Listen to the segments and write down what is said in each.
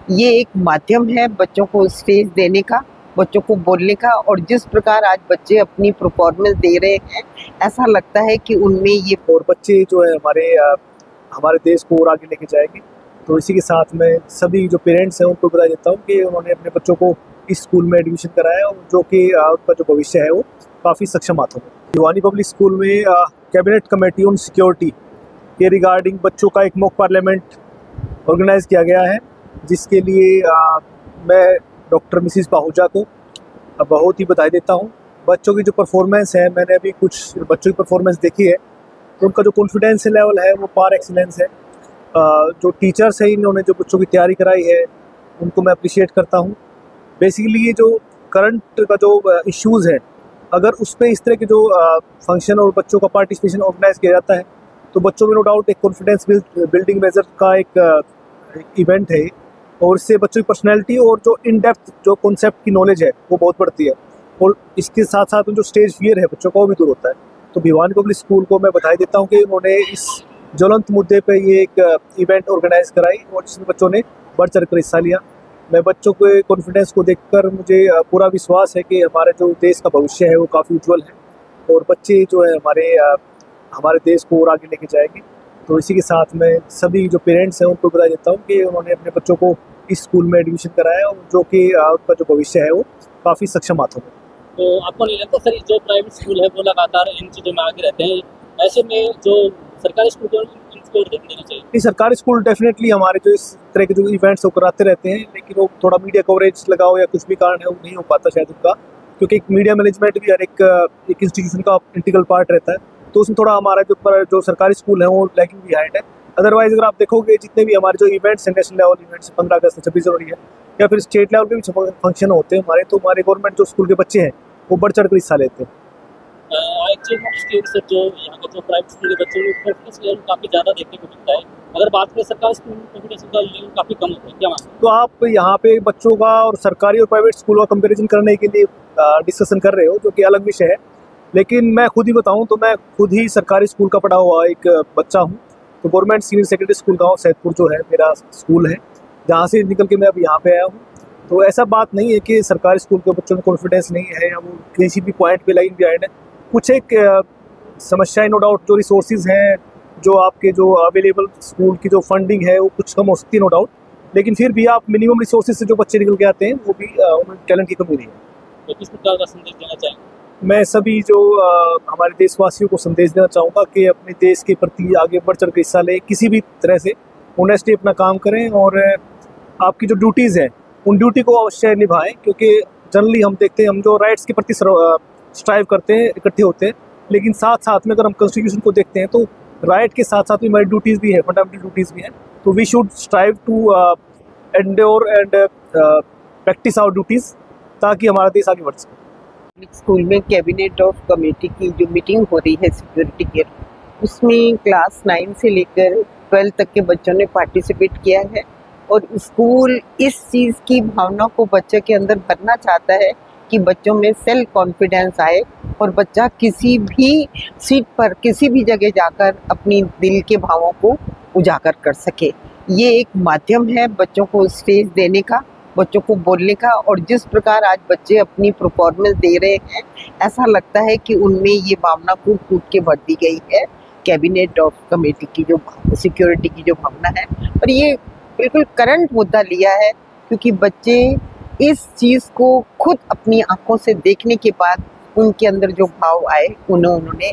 ये एक माध्यम है बच्चों को स्टेज देने का, बच्चों को बोलने का। और जिस प्रकार आज बच्चे अपनी परफॉर्मेंस दे रहे हैं, ऐसा लगता है कि उनमें ये और बच्चे जो है हमारे देश को और आगे लेके जाएंगे। तो इसी के साथ मैं सभी जो पेरेंट्स हैं उनको बता देता हूँ कि उन्होंने अपने बच्चों को इस स्कूल में एडमिशन कराया और जो कि उनका जो भविष्य है वो काफ़ी सक्षम हाथों में। भिवानी पब्लिक स्कूल में कैबिनेट कमेटी ऑन सिक्योरिटी के रिगार्डिंग बच्चों का एक मॉक पार्लियामेंट ऑर्गेनाइज किया गया है, जिसके लिए मैं डॉक्टर मिसिस पाहुजा को बहुत ही बधाई देता हूँ। बच्चों की जो परफॉर्मेंस है, मैंने अभी कुछ बच्चों की परफॉर्मेंस देखी है, तो उनका जो कॉन्फिडेंस लेवल है वो पार एक्सीलेंस है। जो टीचर्स हैं इन्होंने जो बच्चों की तैयारी कराई है उनको मैं अप्रिशिएट करता हूँ। बेसिकली ये जो करंट का जो इश्यूज़ है, अगर उस पर इस तरह के जो फंक्शन और बच्चों का पार्टिसिपेशन ऑर्गेनाइज किया जाता है तो बच्चों में नो डाउट एक कॉन्फिडेंस बिल्डिंग मेजर का एक इवेंट है, और इससे बच्चों की पर्सनैलिटी और जो इन डेप्थ जो कॉन्सेप्ट की नॉलेज है वो बहुत बढ़ती है, और इसके साथ साथ जो स्टेज फियर है बच्चों का वो भी दूर होता है। तो भिवानी पब्लिक स्कूल को मैं बधाई देता हूँ कि उन्होंने इस ज्वलंत मुद्दे पे ये एक इवेंट ऑर्गेनाइज कराई और जिसमें बच्चों ने बढ़ चढ़ कर हिस्सा लिया। मैं बच्चों के कॉन्फिडेंस को देखकर मुझे पूरा विश्वास है कि हमारे जो देश का भविष्य है वो काफ़ी उज्जवल है और बच्चे जो है हमारे देश को और आगे लेके जाएंगे। तो इसी के साथ मैं सभी जो पेरेंट्स हैं उनको बता देता हूँ कि उन्होंने अपने बच्चों को इस स्कूल में एडमिशन कराया और जो कि उनका जो भविष्य है वो काफ़ी सक्षम हाथों में। तो आपको नहीं लगता सर, जो प्राइवेट स्कूल है वो लगातार इन चीज़ों में आगे रहते हैं, ऐसे में जो सरकारी स्कूल को इनको ध्यान देना चाहिए? नहीं, सरकारी स्कूल डेफिनेटली हमारे जो इस तरह के जो इवेंट्स वो कराते रहते हैं, लेकिन वो थोड़ा मीडिया कवरेज लगाओ या कुछ भी कारण है वो नहीं हो पाता शायद उनका, क्योंकि एक मीडिया मैनेजमेंट भी हर एक इंस्टीट्यूशन का इंटीग्रल पार्ट रहता है। तो उसमें थोड़ा हमारा जो सरकारी स्कूल है वो लैकिंग बिहाइंड है। अदरवाइज अगर आप देखोगे जितने भी हमारे जो इवेंट्स हैं, नेशनल लेवल इवेंट्स 15 अगस्त 26 जनवरी है या फिर स्टेट लेवल के भी फंक्शन होते हैं हमारे, तो हमारे गवर्नमेंट जो स्कूल के बच्चे हैं वो बढ़ चढ़ कर हिस्सा लेते हैं। एक चीज़ सर, जो यहाँ के जो प्राइवेट स्कूल के बच्चों में कॉन्फिडेंस लेवल काफ़ी ज़्यादा देखने को मिलता है, अगर बात करें सरकारी स्कूल में कॉन्फिडेंस का लेवल काफ़ी कम होता है, क्या मानते हैं? तो आप यहाँ पे बच्चों का और सरकारी और प्राइवेट स्कूल का कंपैरिजन करने के लिए डिस्कशन कर रहे हो, जो कि अलग विषय है। लेकिन मैं खुद ही बताऊँ तो मैं खुद ही सरकारी स्कूल का पढ़ा हुआ एक बच्चा हूँ। तो गवर्नमेंट सीनियर सेकेंडरी स्कूल गाँव सैदपुर जो है मेरा स्कूल है, जहाँ से निकल के मैं अब यहाँ पे आया हूँ। तो ऐसा बात नहीं है कि सरकारी स्कूल के बच्चों में कॉन्फिडेंस नहीं है या वो किसी भी पॉइंट पे लाइन बिहाइंड है। कुछ एक समस्याएं नो डाउट, जो रिसोर्सेज हैं, जो आपके जो अवेलेबल स्कूल की जो फंडिंग है वो कुछ कम हो सकती है नो डाउट, लेकिन फिर भी आप मिनिमम रिसोर्सेज से जो बच्चे निकल के आते हैं वो भी उनमें टैलेंट की कमी नहीं है। तो किस प्रकार का संदेश देना चाहेंगे? मैं सभी जो हमारे देशवासियों को संदेश देना चाहूँगा कि अपने देश के प्रति आगे बढ़ चढ़ के हिस्सा लें, किसी भी तरह से ऑनेस्टली अपना काम करें और आपकी जो ड्यूटीज़ हैं उन ड्यूटी को अवश्य निभाएं, क्योंकि जनरली हम देखते हैं हम जो राइट्स के प्रति स्ट्राइव करते हैं, इकट्ठे होते हैं, लेकिन साथ साथ में अगर हम कॉन्स्टिट्यूशन को देखते हैं तो राइट के साथ साथ में हमारी ड्यूटीज़ भी है, फंडामेंटल ड्यूटीज़ भी हैं। तो we should strive to endure and practice our duties ताकि हमारा देश आगे बढ़ सके। स्कूल में कैबिनेट ऑफ कमेटी की जो मीटिंग हो रही है सिक्योरिटी के, उसमें क्लास 9 से लेकर 12 तक के बच्चों ने पार्टिसिपेट किया है और स्कूल इस चीज़ की भावना को बच्चे के अंदर भरना चाहता है कि बच्चों में सेल्फ कॉन्फिडेंस आए और बच्चा किसी भी सीट पर किसी भी जगह जाकर अपनी दिल के भावों को उजागर कर सके। ये एक माध्यम है बच्चों को स्टेज देने का, बच्चों को बोलने का। और जिस प्रकार आज बच्चे अपनी परफॉर्मेंस दे रहे हैं, ऐसा लगता है कि उनमें ये भावना कूट कूट के भर दी गई है कैबिनेट ऑफ कमेटी की जो सिक्योरिटी की जो भावना है। और ये बिल्कुल करंट मुद्दा लिया है, क्योंकि बच्चे इस चीज़ को खुद अपनी आंखों से देखने के बाद उनके अंदर जो भाव आए उन्होंने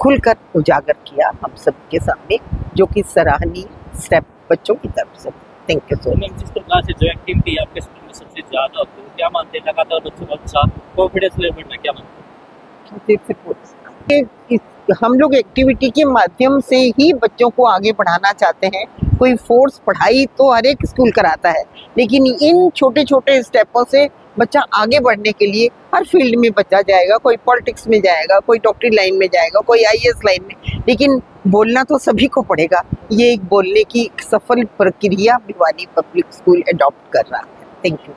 खुलकर उजागर किया हम सबके सामने, जो कि सराहनीय स्टेप बच्चों की तरफ से। Thank you so much. जिस प्रकार से जो एक्टिविटी आपके स्कूल में सबसे ज़्यादा होती है, क्या मानते हैं लगातार बच्चों का अच्छा कॉन्फिडेंस लेवल में, क्या मानते हैं? हम लोग एक्टिविटी के माध्यम से ही बच्चों को आगे बढ़ाना चाहते हैं। कोई फोर्स पढ़ाई तो हर एक स्कूल कराता है, लेकिन इन छोटे छोटे स्टेपों से बच्चा आगे बढ़ने के लिए हर फील्ड में बच्चा जाएगा। कोई पॉलिटिक्स में जाएगा, कोई डॉक्टरी लाइन में जाएगा, कोई IAS लाइन में, लेकिन बोलना तो सभी को पड़ेगा। ये एक बोलने की सफल प्रक्रिया भिवानी पब्लिक स्कूल अडॉप्ट कर रहा है। Thank you.